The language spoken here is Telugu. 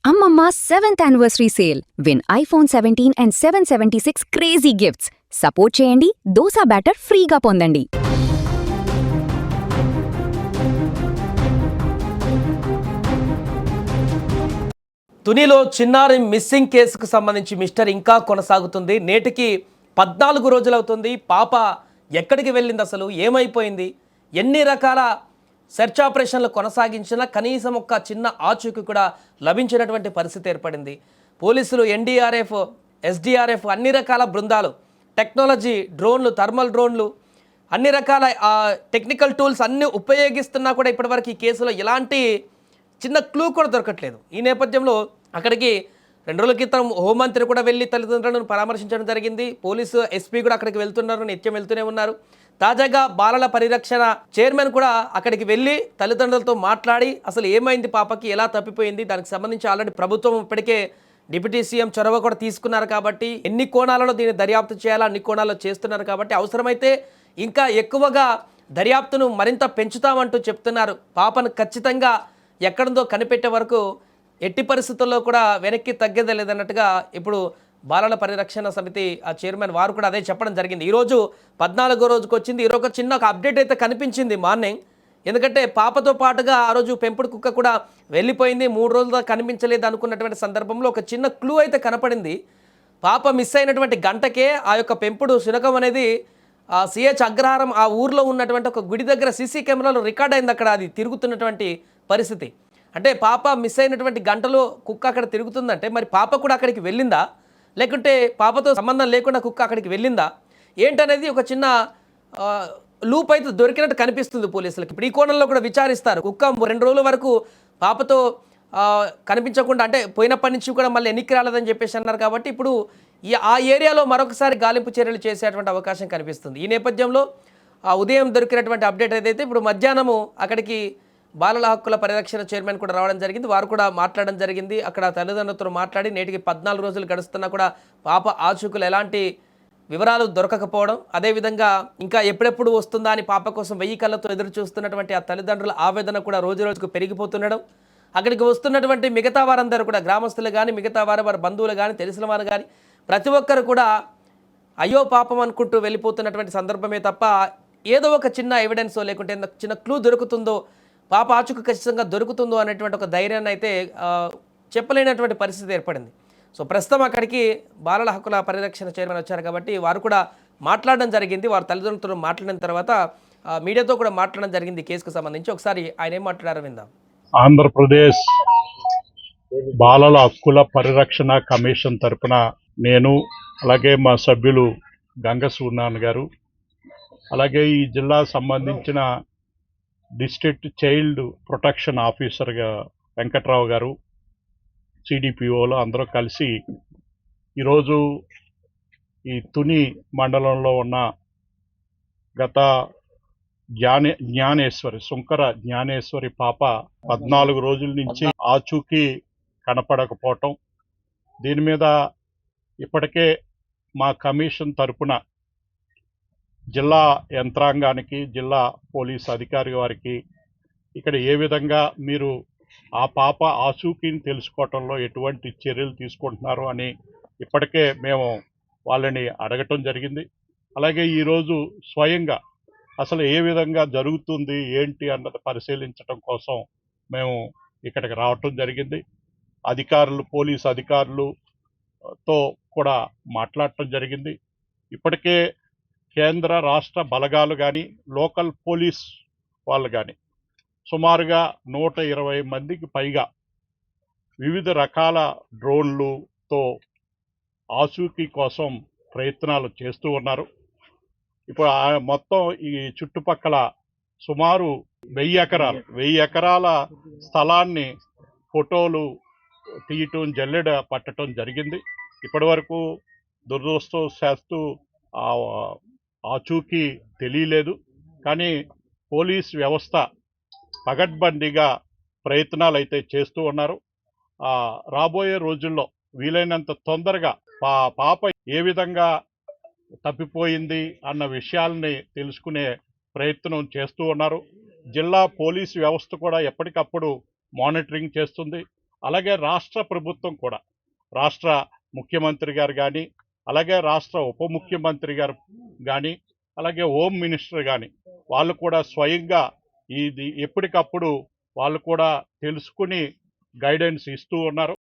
అమ్మమ్మ 7th anniversary sale. Win iPhone 17 and 776 crazy gifts. Support చేయండి, దోసా బ్యాటర్ ఫ్రీగా పొందండి. తునిలో చిన్నారి మిస్సింగ్ కేసుకు సంబంధించి మిస్టర్ ఇంకా కొనసాగుతుంది. నేటికి 14 రోజులవుతుంది. పాప ఎక్కడికి వెళ్ళింది, అసలు ఏమైపోయింది, ఎన్ని రకాల సెర్చ్ ఆపరేషన్లు కొనసాగించినా కనీసం ఒక్క చిన్న ఆచూకీ కూడా లభించినటువంటి పరిస్థితి ఏర్పడింది. పోలీసులు, ఎన్డీఆర్ఎఫ్, ఎస్డీఆర్ఎఫ్ అన్ని రకాల బృందాలు, టెక్నాలజీ, డ్రోన్లు, థర్మల్ డ్రోన్లు, అన్ని రకాల టెక్నికల్ టూల్స్ అన్నీ ఉపయోగిస్తున్నా కూడా ఇప్పటివరకు ఈ కేసులో ఎలాంటి చిన్న క్లూ కూడా దొరకట్లేదు. ఈ నేపథ్యంలో అక్కడికి 2 రోజుల క్రితం హోంమంత్రి కూడా వెళ్ళి తల్లిదండ్రులను పరామర్శించడం జరిగింది. పోలీసు ఎస్పీ కూడా అక్కడికి వెళ్తున్నారు, నిత్యం వెళ్తూనే ఉన్నారు. తాజాగా బాలల పరిరక్షణ చైర్మన్ కూడా అక్కడికి వెళ్ళి తల్లిదండ్రులతో మాట్లాడి అసలు ఏమైంది, పాపకి ఎలా తప్పిపోయింది, దానికి సంబంధించి ఆల్రెడీ ప్రభుత్వం ఇప్పటికే డిప్యూటీ సీఎం చొరవ కూడా తీసుకున్నారు కాబట్టి ఎన్ని కోణాలలో దీన్ని దర్యాప్తు చేయాలో అన్ని కోణాల్లో చేస్తున్నారు కాబట్టి అవసరమైతే ఇంకా ఎక్కువగా దర్యాప్తును మరింత పెంచుతామంటూ చెప్తున్నారు. పాపను ఖచ్చితంగా ఎక్కడుందో కనిపెట్టే వరకు ఎట్టి పరిస్థితుల్లో కూడా వెనక్కి తగ్గేదే లేదన్నట్టుగా ఇప్పుడు బాలల పరిరక్షణ సమితి ఆ చైర్మన్ వారు కూడా అదే చెప్పడం జరిగింది. ఈరోజు 14వ రోజుకు వచ్చింది. ఈరోజు ఒక చిన్న అప్డేట్ అయితే కనిపించింది మార్నింగ్. ఎందుకంటే పాపతో పాటుగా ఆ రోజు పెంపుడు కుక్క కూడా వెళ్ళిపోయింది, 3 రోజులుగా కనిపించలేదు అనుకున్నటువంటి సందర్భంలో ఒక చిన్న క్లూ అయితే కనపడింది. పాప మిస్ అయినటువంటి గంటకే ఆ యొక్క పెంపుడు శునకం అనేది సిహెచ్ అగ్రహారం ఆ ఊర్లో ఉన్నటువంటి ఒక గుడి దగ్గర సీసీ కెమెరాలో రికార్డ్ అయింది. అక్కడ అది తిరుగుతున్నటువంటి పరిస్థితి. అంటే పాప మిస్ అయినటువంటి గంటలో కుక్క అక్కడ తిరుగుతుందంటే మరి పాప కూడా అక్కడికి వెళ్ళిందా, లేకుంటే పాపతో సంబంధం లేకుండా కుక్క అక్కడికి వెళ్ళిందా ఏంటనేది ఒక చిన్న లూప్ అయితే దొరికినట్టు కనిపిస్తుంది పోలీసులకు. ఇప్పుడు ఈ కోణంలో కూడా విచారిస్తారు. కుక్క 2 రోజుల వరకు పాపతో కనిపించకుండా, అంటే పోయినప్పటి నుంచి కూడా మళ్ళీ ఎన్నిక రాలేదని చెప్పేసి అన్నారు కాబట్టి ఇప్పుడు ఆ ఏరియాలో మరొకసారి గాలింపు చర్యలు చేసేటువంటి అవకాశం కనిపిస్తుంది. ఈ నేపథ్యంలో ఉదయం దొరికినటువంటి అప్డేట్ ఏదైతే ఇప్పుడు మధ్యాహ్నము అక్కడికి బాలల హక్కుల పరిరక్షణ చైర్మన్ కూడా రావడం జరిగింది. వారు కూడా మాట్లాడడం జరిగింది. అక్కడ తల్లిదండ్రులతో మాట్లాడి నేటికి 14 రోజులు గడుస్తున్నా కూడా పాప ఆచూకులు ఎలాంటి వివరాలు దొరకకపోవడం, అదేవిధంగా ఇంకా ఎప్పుడెప్పుడు వస్తుందా అని పాప కోసం 1000 కళ్ళతో ఎదురు చూస్తున్నటువంటి ఆ తల్లిదండ్రుల ఆవేదన కూడా రోజు రోజుకు పెరిగిపోతుండడం, అక్కడికి వస్తున్నటువంటి మిగతా వారందరూ కూడా గ్రామస్తులు కానీ మిగతా వారి బంధువులు కానీ తెలిసిన వారు కానీ ప్రతి ఒక్కరు కూడా అయ్యో పాపం అనుకుంటూ వెళ్ళిపోతున్నటువంటి సందర్భమే తప్ప ఏదో ఒక చిన్న ఎవిడెన్సో లేకుంటే చిన్న క్లూ దొరుకుతుందో, పాప ఆచూకు ఖచ్చితంగా దొరుకుతుందో అనేటువంటి ఒక ధైర్యాన్ని అయితే చెప్పలేనటువంటి పరిస్థితి ఏర్పడింది. సో ప్రస్తుతం అక్కడికి బాలల హక్కుల పరిరక్షణ చైర్మన్ వచ్చారు కాబట్టి వారు కూడా మాట్లాడడం జరిగింది. వారు తల్లిదండ్రులతో మాట్లాడిన తర్వాత మీడియాతో కూడా మాట్లాడడం జరిగింది కేసుకు సంబంధించి. ఒకసారి ఆయన ఏం మాట్లాడారో విందాం. ఆంధ్రప్రదేశ్ బాలల హక్కుల పరిరక్షణ కమిషన్ తరపున నేను, అలాగే మా సభ్యులు గంగ సూర్యనారాయణ గారు, అలాగే ఈ జిల్లా సంబంధించిన డిస్ట్రిక్ట్ చైల్డ్ ప్రొటెక్షన్ ఆఫీసర్గా వెంకట్రావు గారు, సిడిపిఓలు అందరూ కలిసి ఈరోజు ఈ తుని మండలంలో ఉన్న గత సుంకర జ్ఞానేశ్వరి పాప 14 రోజుల నుంచి ఆచూకీ కనపడకపోవటం, దీని మీద ఇప్పటికే మా కమిషన్ తరపున జిల్లా యంత్రాంగానికి, జిల్లా పోలీస్ అధికారి వారికి ఇక్కడ ఏ విధంగా మీరు ఆ పాప ఆచూకీని తెలుసుకోవటంలో ఎటువంటి చర్యలు తీసుకుంటున్నారు అని ఇప్పటికే మేము వాళ్ళని అడగటం జరిగింది. అలాగే ఈరోజు స్వయంగా అసలు ఏ విధంగా జరుగుతుంది ఏంటి అన్నది పరిశీలించడం కోసం మేము ఇక్కడికి రావటం జరిగింది. అధికారులు, పోలీస్ అధికారులతో కూడా మాట్లాడటం జరిగింది. ఇప్పటికే కేంద్ర రాష్ట్ర బలగాలు కానీ లోకల్ పోలీస్ వాళ్ళు కానీ సుమారుగా 120 మందికి పైగా వివిధ రకాల డ్రోన్లతో ఆచూకీ కోసం ప్రయత్నాలు చేస్తూ ఉన్నారు. ఇప్పుడు మొత్తం ఈ చుట్టుపక్కల సుమారు 1000 ఎకరాల స్థలాన్ని ఫోటోలు తీయటం, జల్లెడ పట్టడం జరిగింది. ఇప్పటి వరకు దురదృష్టవశాత్తు ఆచూకీ తెలియలేదు. కానీ పోలీస్ వ్యవస్థ పగడ్బందీగా ప్రయత్నాలు అయితే చేస్తూ ఉన్నారు. రాబోయే రోజుల్లో వీలైనంత తొందరగా పాప ఏ విధంగా తప్పిపోయింది అన్న విషయాల్ని తెలుసుకునే ప్రయత్నం చేస్తూ ఉన్నారు. జిల్లా పోలీసు వ్యవస్థ కూడా ఎప్పటికప్పుడు మానిటరింగ్ చేస్తుంది. అలాగే రాష్ట్ర ప్రభుత్వం కూడా, రాష్ట్ర ముఖ్యమంత్రి గారు కానీ, అలాగే రాష్ట్ర ఉప ముఖ్యమంత్రి గారు కానీ, అలాగే హోమ్ మినిస్టర్ కానీ వాళ్ళు కూడా స్వయంగా ఇది ఎప్పటికప్పుడు వాళ్ళు కూడా తెలుసుకుని గైడెన్స్ ఇస్తూ ఉన్నారు.